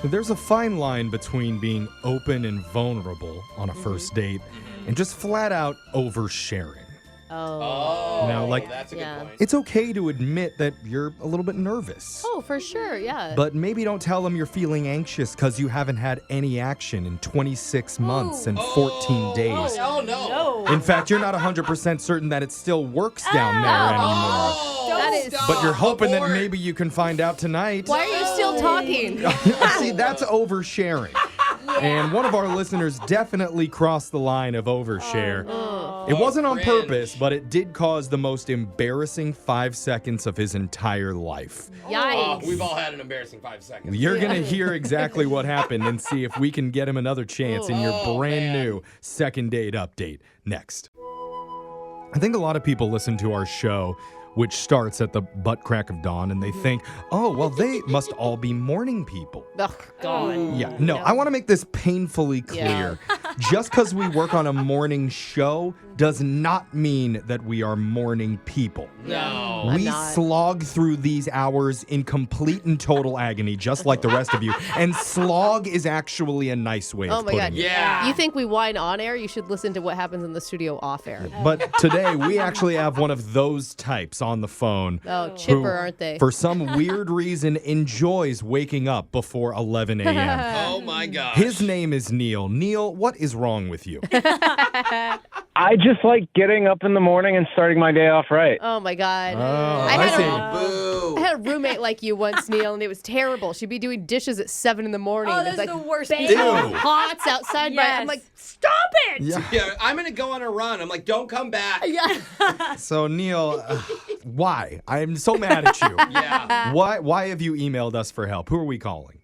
There's a fine line between being open and vulnerable on a first date and just flat out oversharing. Oh. You know, like, that's a good point. It's okay to admit that you're a little bit nervous. Oh, for sure, yeah. But maybe don't tell them you're feeling anxious because you haven't had any action in 26 months and 14 days. Oh, no. In fact, you're not 100% certain that it still works down there anymore. That is. But you're hoping that maybe you can find out tonight. Why are you still talking? See, that's oversharing. And one of our listeners definitely crossed the line of overshare. It wasn't on purpose, but it did cause the most embarrassing 5 seconds of his entire life. Yikes. We've all had an embarrassing 5 seconds. You're going to hear exactly what happened and see if we can get him another chance in your brand new second date update next. I think a lot of people listen to our show, which starts at the butt crack of dawn, and they think, oh, well, they must all be morning people. Oh, God. Yeah, no, I want to make this painfully clear. Just because we work on a morning show does not mean that we are morning people. No. We slog through these hours in complete and total agony, just like the rest of you. And slog is actually a nice way of putting it. Yeah. You think we whine on air? You should listen to what happens in the studio off air. But today, we actually have one of those types on the phone. Oh, chipper, aren't they? For some weird reason, enjoys waking up before 11 a.m. Oh, my gosh. His name is Neil. Neil, what is wrong with you? I just like getting up in the morning and starting my day off right. Oh, my God. Oh, I had a roommate like you once, Neil, and it was terrible. She'd be doing dishes at 7 in the morning. Oh, There's that's like the worst. banging Ew. pots outside. Yes. I'm like, stop it! Yeah, I'm going to go on a run. I'm like, don't come back. Yeah. So, Neil, why? I'm so mad at you. Yeah. Why have you emailed us for help? Who are we calling?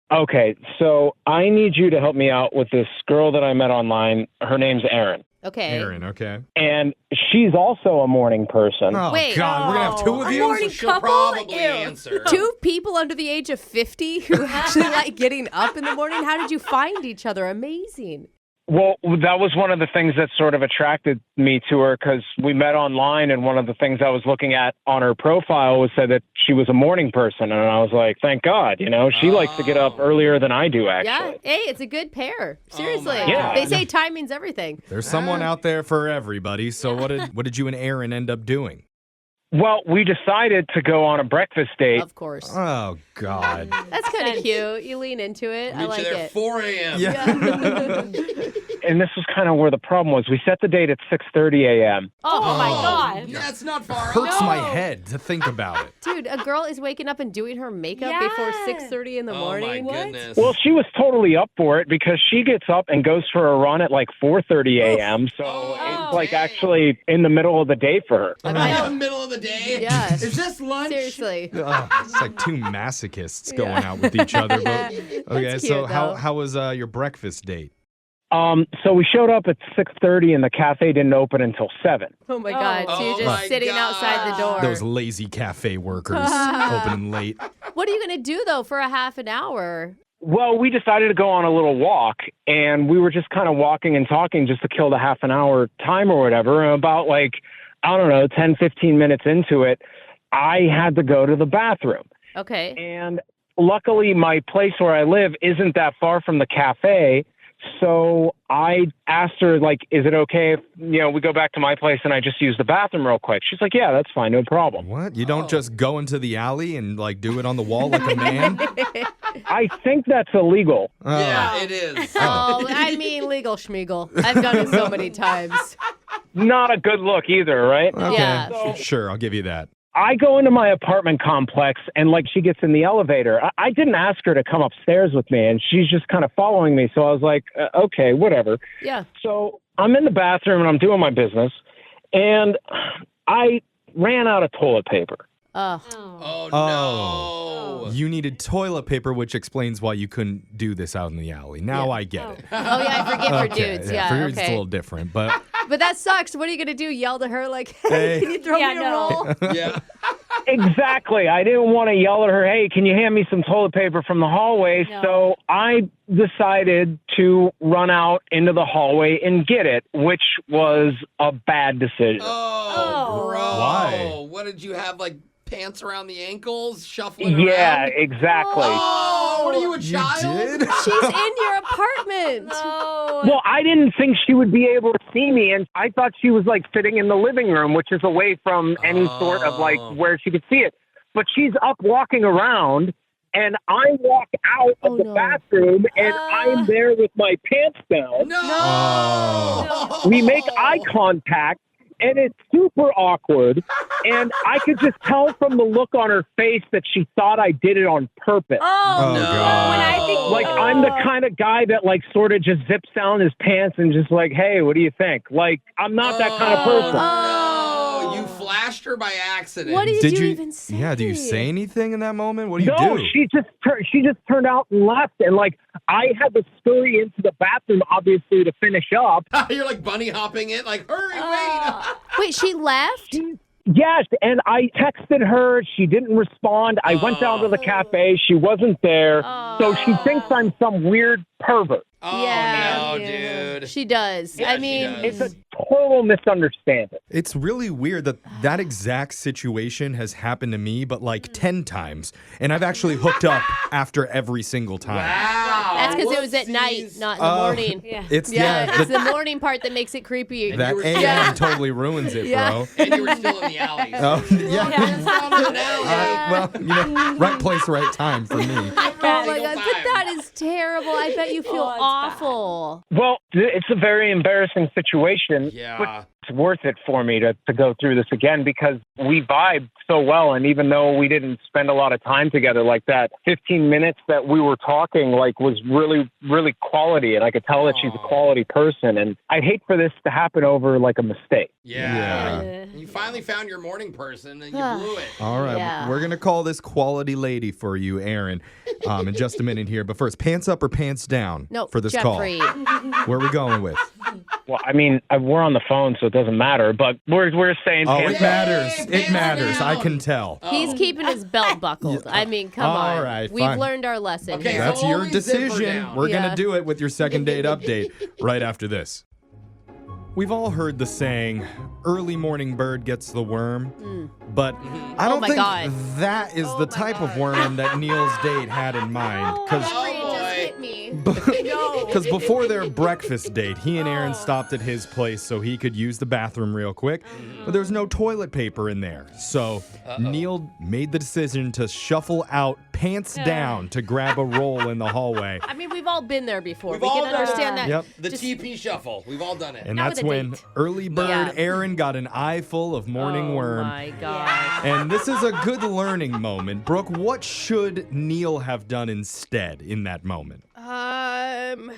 Okay, so I need you to help me out with this girl that I met online. Her name's Erin. Okay. Erin, okay. And she's also a morning person. Oh, Wait. God, we're going to have two of A you? morning She'll couple? probably Ew. answer. Two people under the age of 50 who actually like getting up in the morning. How did you find each other? Amazing. Well, that was one of the things that sort of attracted me to her because we met online, and one of the things I was looking at on her profile was said that she was a morning person, and I was like, thank God, she likes to get up earlier than I do, actually. Yeah. Hey, it's a good pair. Seriously. God. They say timing's everything. There's someone out there for everybody. So what did you and Erin end up doing? Well, we decided to go on a breakfast date. Of course. Oh, God. That's kind of cute. You lean into it. I Meet like you there it. 4 a.m. Yeah. And this was kind of where the problem was. We set the date at 6:30 a.m. Oh, my God. That's not far Hurts off. my head to think about it. Dude, a girl is waking up and doing her makeup before 6:30 in the morning. Oh, my goodness. Well, she was totally up for it because she gets up and goes for a run at like 4:30 a.m. So it's like actually in the middle of the day for her. In the middle of the day? Yeah. Is this lunch? Seriously. It's like two masochists going out with each other. But, okay, That's so cute, how though. was your breakfast date? So we showed up at 6:30 and the cafe didn't open until 7. Oh my God. So you're Oh just my sitting outside the door. Those lazy cafe workers opening late. What are you going to do, though, for a half an hour? Well, we decided to go on a little walk, and we were just kind of walking and talking just to kill the half an hour time or whatever. And about 10, 15 minutes into it, I had to go to the bathroom. Okay. And luckily, my place where I live isn't that far from the cafe. So I asked her, is it okay if, we go back to my place and I just use the bathroom real quick? She's like, yeah, that's fine. No problem. What? You don't just go into the alley and do it on the wall like a man? I think that's illegal. Yeah, it is. Oh, I mean, legal schmiegel. I've done it so many times. Not a good look either, right? Okay. Yeah. Sure, I'll give you that. I go into my apartment complex and she gets in the elevator. I didn't ask her to come upstairs with me and she's just kind of following me. So I was like, okay, whatever. Yeah. So I'm in the bathroom and I'm doing my business and I ran out of toilet paper. Oh, no. You needed toilet paper, which explains why you couldn't do this out in the alley. Now I get it. Oh, yeah, I forget for dudes. Yeah, for dudes it's a okay. little different, but But that sucks. What are you going to do? Yell to her hey, can you throw me a roll? Yeah. Exactly. I didn't want to yell at her, hey, can you hand me some toilet paper from the hallway? No. So I decided to run out into the hallway and get it, which was a bad decision. Oh, bro. Why? What did you have, pants around the ankles, shuffling Yeah, around? exactly. Oh, What are you, a You child? did? She's in your apartment. No. Well, I didn't think she would be able to see me, and I thought she was like sitting in the living room, which is away from any sort of like where she could see it. But she's up walking around, and I walk out of the bathroom, and I'm there with my pants down. No. We make eye contact, and it's super awkward. And I could just tell from the look on her face that she thought I did it on purpose. Oh, no. God. When I think, Like, I'm the kind of guy that, like, sort of just zips down his pants and just like, hey, what do you think? Like, I'm not that kind of person. No, you flashed her by accident. What did you even say? Yeah, do you say anything in that moment? What do you No, do? she just turned out and left. And, like, I had to scurry into the bathroom, obviously, to finish up. You're like bunny hopping it, like, hurry, wait. Wait, she left? Yes, and I texted her. She didn't respond. I went down to the cafe. She wasn't there. So she thinks I'm some weird pervert. Oh, Yeah. no, dude. She does. Yeah, I she mean, does. It's a total misunderstanding. It's really weird that that exact situation has happened to me, but like 10 times. And I've actually hooked up after every single time. Wow. that's because it was at night, Whoopsies. not in the morning. Yeah. It's, Yeah, it's the, the morning part that makes it creepy. that you were AM still- totally ruins it, Yeah. bro. And you were still in the alley. Oh, yeah. It's down in an alley. Well, you know, right place, right time for me. Oh my God, but time. that is terrible. I bet you feel it's awful. Well, it's a very embarrassing situation. Yeah. But it's worth it for me to go through this again because we vibe so well. And even though we didn't spend a lot of time together like that, 15 minutes that we were talking like was really, really quality. And I could tell that she's a quality person. And I'd hate for this to happen over like a mistake. Yeah. You finally found your morning person and you blew it. All right, Yeah. we're going to call this quality lady for you, Erin, in just a minute here. But first, pants up or pants down No, for this Jeffrey. call? Where are we going with? Well, I mean, we're on the phone, so it doesn't matter. But we're saying Oh, pants it matters. Yay, It pants matters. I down. can tell. He's keeping his belt buckled. I mean, come All on. right, We've fine. learned our lesson Okay, here. That's so your only zipper decision. down. We're going Yeah. to do it with your second date update right after this. We've all heard the saying, early morning bird gets the worm, but I don't my think God. that is the type of worm that Neil's date had in mind. Because Oh, boy. me. Because before their breakfast date, he and Erin stopped at his place so he could use the bathroom real quick. But there was no toilet paper in there. So Neil made the decision to shuffle out pants down to grab a roll in the hallway. I mean, we've all been there before. We've we all can done understand that. Yep. The TP shuffle. We've all done it. And Not that's with a when date. early bird Yeah. Erin got an eye full of morning Oh worm. my God. And this is a good learning moment. Brooke, what should Neil have done instead in that moment?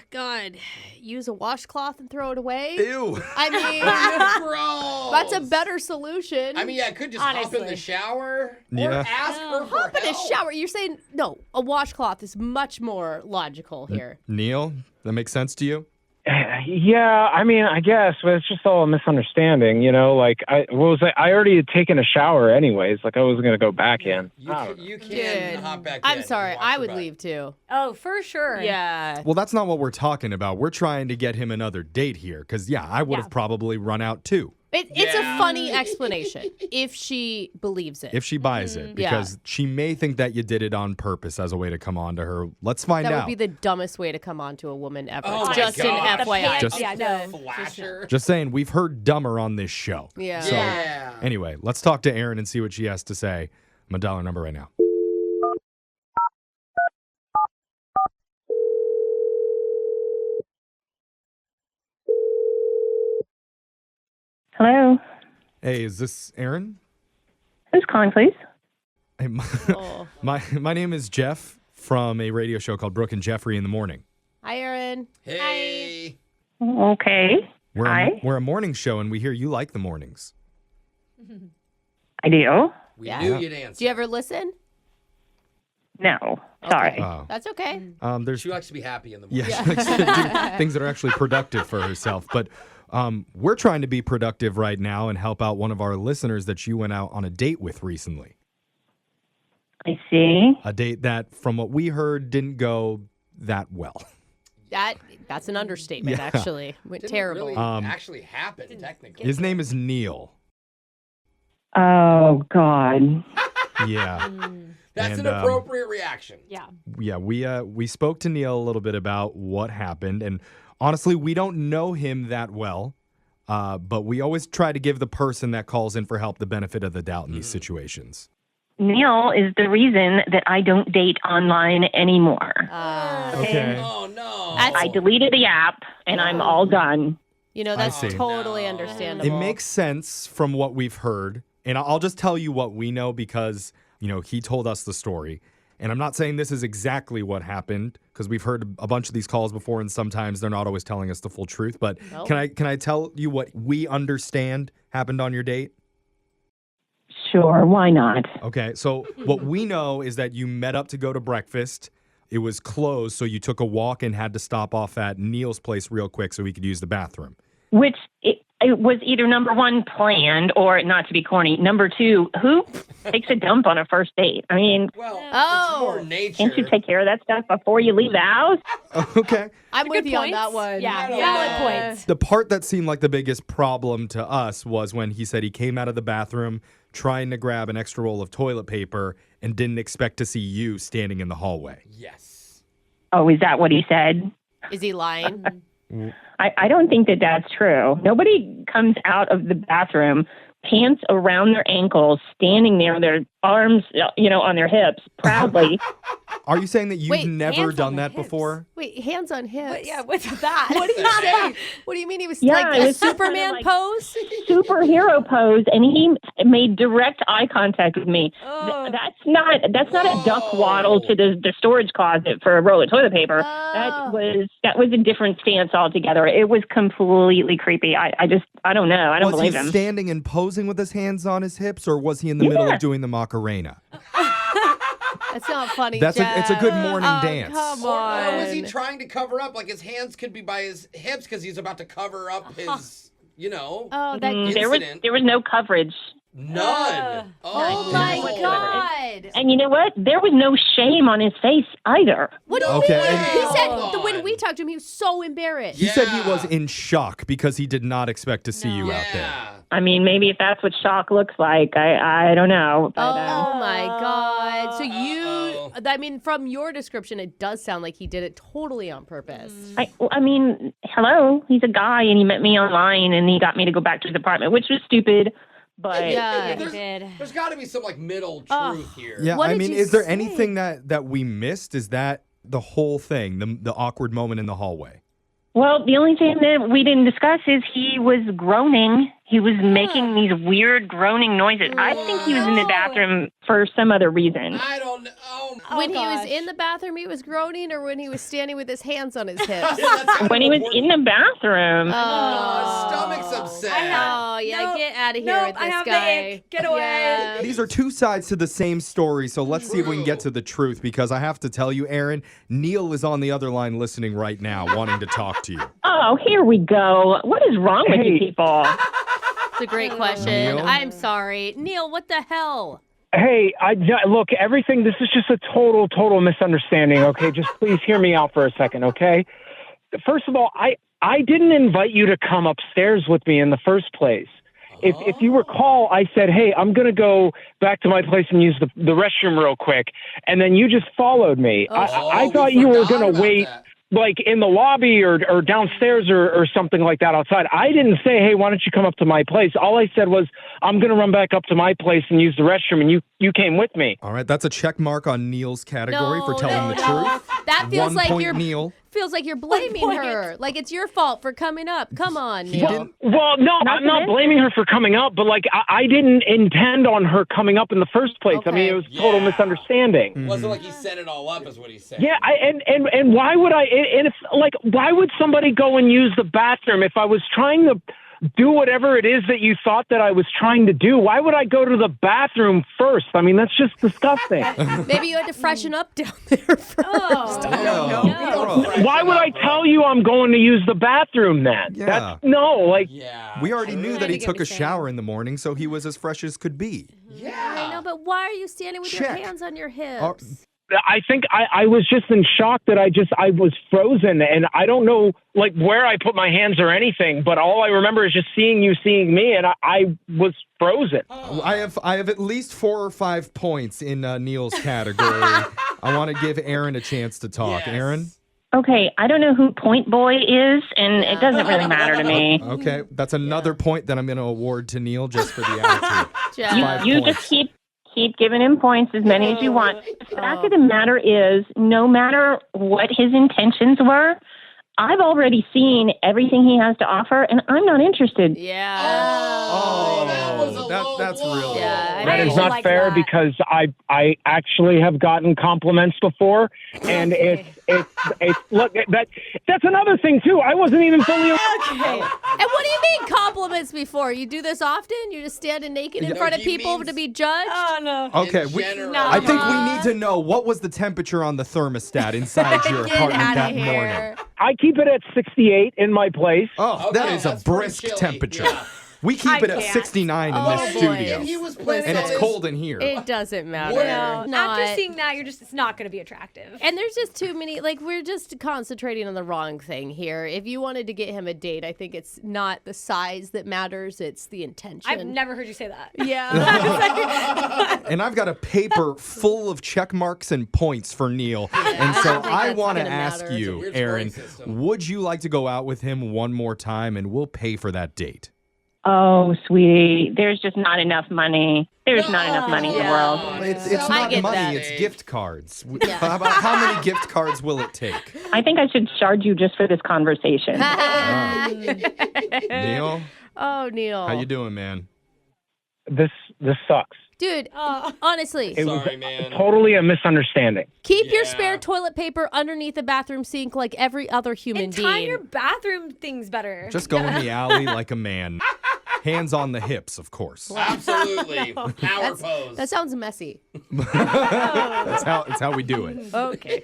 God, use a washcloth and throw it away? Ew. I mean, Gross. that's a better solution. I mean, yeah, I could just hop in Honestly. the shower Yeah. or ask her for hop in a help. shower. You're saying, no, a washcloth is much more logical here. Neil, that makes sense to you? Yeah, I mean, I guess, but it's just all a misunderstanding, you know. Like, I already had taken a shower anyways. Like, I wasn't gonna go back in. You can Dude, hop back in. I'm and sorry. wash I your would butt. leave too. Oh, for sure. Yeah. Well, that's not what we're talking about. We're trying to get him another date here. Because, yeah, I would have probably run out too It's Yeah. a funny explanation if she believes it. if she buys it. Yeah. Because she may think that you did it on purpose as a way to come on to her. Let's find that out. would be the dumbest way to come on to a woman ever. Oh my Just an gosh. FYI. Just- Yeah, no. Flasher. Just saying, we've heard dumber on this show. Yeah. So, Yeah. anyway, let's talk to Erin and see what she has to say. I'm a dollar number right now. Hello. Hey, is this Erin? Who's calling, please? Hey, my, Oh. my name is Jeff from a radio show called Brooke and Jeffrey in the Morning. Hi, Erin. Hey. Okay. We're Hi. we're a morning show, and we hear you like the mornings. I do. We Yeah. knew you'd answer. Do you ever listen? No. Sorry. Oh. That's okay. There's She likes to be happy in the morning. yeah, she likes to do things that are actually productive for herself. But we're trying to be productive right now and help out one of our listeners that you went out on a date with recently. I see. A date that, from what we heard, didn't go that well. That's an understatement, Yeah. actually. Went Didn't terrible. really actually happen, technically. His name is Neil. Oh, God. Yeah. That's And, an appropriate reaction. Yeah. Yeah, we spoke to Neil a little bit about what happened, and honestly, we don't know him that well, but we always try to give the person that calls in for help the benefit of the doubt in these situations. Neil is the reason that I don't date online anymore. Okay. Oh, no. I deleted the app, and I'm all done. You know, I that's see. totally It understandable. makes sense from what we've heard, and I'll just tell you what we know because, he told us the story. And I'm not saying this is exactly what happened because we've heard a bunch of these calls before, and sometimes they're not always telling us the full truth. But No. can I tell you what we understand happened on your date? Sure, why not? Okay, so what we know is that you met up to go to breakfast. It was closed, so you took a walk and had to stop off at Neil's place real quick so he could use the bathroom. Which it was either number one, planned, or not to be corny. Number two, who takes a dump on a first date? I mean, Well, Oh. it's more nature. can't you take care of that stuff before you leave the house? Okay. I'm with Good you on points. that one. Yeah, Yeah. valid points. The part that seemed like the biggest problem to us was when he said he came out of the bathroom trying to grab an extra roll of toilet paper and didn't expect to see you standing in the hallway. Yes. Oh, is that what he said? Is he lying? I don't think that that's true. Nobody comes out of the bathroom, pants around their ankles, standing there, their arms, on their hips, proudly. Are you saying that you've Wait, never hands done on that the hips. before? Wait, hands on hips. But yeah, what's that? What do you say? What do you mean he was Yeah, like it a was just kind of Superman like- pose? Superhero pose, and he made direct eye contact with me. Oh. That's not a duck waddle to the storage closet for a roll of toilet paper. Oh. That was a different stance altogether. It was completely creepy. I don't know. I don't Was believe he him. standing and posing with his hands on his hips, or was he in the middle Yeah. of doing the Macarena? That's not funny, It's a good Jeff. morning Oh, dance. Come Or on. was he trying to cover up? Like his hands could be by his hips because he's about to cover up his, Oh, that. incident. There was no coverage. None. Oh my Whatsoever. God. And you know what? There was no shame on his face either. What do you Okay, mean? and- He said Come when on. we talked to him, he was so embarrassed. He said he Yeah. was in shock because he did not expect to see you out there. Yeah. I mean, maybe if that's what shock looks like, I don't know. But, Oh my God. So Uh-oh. I mean, from your description, it does sound like he did it totally on purpose. I mean, hello, he's a guy, and he met me online, and he got me to go back to his apartment, which was stupid. But Yeah. He did. There's got to be some middle Oh. truth here. Yeah, What I did mean, you is there say? anything that we missed? Is that the whole thing, the awkward moment in the hallway? well, the only thing that we didn't discuss is he was groaning. He was making these weird groaning noises. I think he was in the bathroom for some other reason. I don't know. Oh, When he was gosh. in the bathroom, he was groaning, or when he was standing with his hands on his hips? that's kind of When he was important. in the bathroom, Oh, his stomach's upset. Oh, yeah, Nope. get out of here Nope, with I this have the guy. ick. Get away. Yeah. These are two sides to the same story, so let's see if we can get to the truth, because I have to tell you, Erin, Neil is on the other line listening right now, wanting to talk to you. oh, here we go. What is wrong with you people? It's a great question. Neil? I'm sorry. Neil, what the hell? Hey, look, everything, this is just a total misunderstanding, okay? Just please hear me out for a second, okay? First of all, I didn't invite you to come upstairs with me in the first place. If you recall, I said, hey, I'm going to go back to my place and use the restroom real quick. And then you just followed me. I we thought you were forgot going to about wait that. like in the lobby or downstairs or something like that outside. I didn't say, hey, why don't you come up to my place? All I said was, I'm going to run back up to my place and use the restroom, and you came with me. All right, that's a check mark on Neil's category for telling no, the no. truth. That feels 1 like point, you're Neil. feels like you're blaming point. her. Like it's your fault for coming up. Come on, He Neil. didn't. Well, no, I'm not blaming her for coming up, but like I didn't intend on her coming up in the first place. I mean, Okay. it was a total Yeah. misunderstanding. Wasn't like he set it all up, is what he said. Yeah, and why would I? And if why would somebody go and use the bathroom if I was trying to do whatever it is that you thought that I was trying to do? Why would I go to the bathroom first? I mean, that's just disgusting. Maybe you had to freshen up down there first. Oh. No. Why would I tell you I'm going to use the bathroom then? Yeah. That's like. Yeah. We already knew that he get took what a you're saying. shower in the morning, so he was as fresh as could be. Yeah. I know, but why are you standing with your Check. hands on your hips? All- I think I was just in shock that I was frozen, and I don't know like where I put my hands or anything, but all I remember is just seeing you seeing me, and I was frozen. I have at least 4 or 5 points in Neil's category. I want to give Erin a chance to talk. Yes. Erin? Okay, I don't know who Point Boy is, and it doesn't really matter to me. Okay, that's another point that I'm going to award to Neil just for the attitude. Jeff. Five You points. just keep giving him points, as many as you want. The fact of the matter is, no matter what his intentions were, I've already seen everything he has to offer, and I'm not interested. Yeah. Oh, that was a low that's blow. real. Yeah, That is I not like fair that. because I actually have gotten compliments before, and it's look that's another thing too. I wasn't even fully. Okay. And what do you mean compliments before? You do this often? You're just standing naked in Yeah. front of He people means- to be judged? Oh, no. Okay, In we, general. I think we need to know what was the temperature on the thermostat inside your Get apartment out that of here. morning. I keep it at 68 in my place. Oh, that Okay, is a that's pretty brisk chilly. temperature. Yeah. We keep I it at can't. 69 in Oh, this boy. studio. If he was placed And on it's his- cold in here. It doesn't matter. Where? Not. After seeing that, it's not going to be attractive. And there's just too many, like, we're just concentrating on the wrong thing here. If you wanted to get him a date, I think it's not the size that matters, it's the intention. I've never heard you say that. Yeah. And I've got a paper full of check marks and points for Neil. And I so don't think I that's want to gonna ask matter. It's a you, weird Erin, scoring system. would you like to go out with him one more time and we'll pay for that date? Oh, sweetie, there's just not enough money. There's not enough money in the Yeah. world. It's I not get money, that. it's gift cards. How many gift cards will it take? I think I should charge you just for this conversation. Neil, Oh, Neil. how you doing, man? This sucks. Dude, Oh. honestly, It was Sorry, man. totally a misunderstanding. keep your Yeah. spare toilet paper underneath the bathroom sink like every other human And time being. your bathroom things better. Just go in the alley like a man. Hands on the hips, of course. Absolutely. Power pose. That sounds messy. That's how we do it. Okay.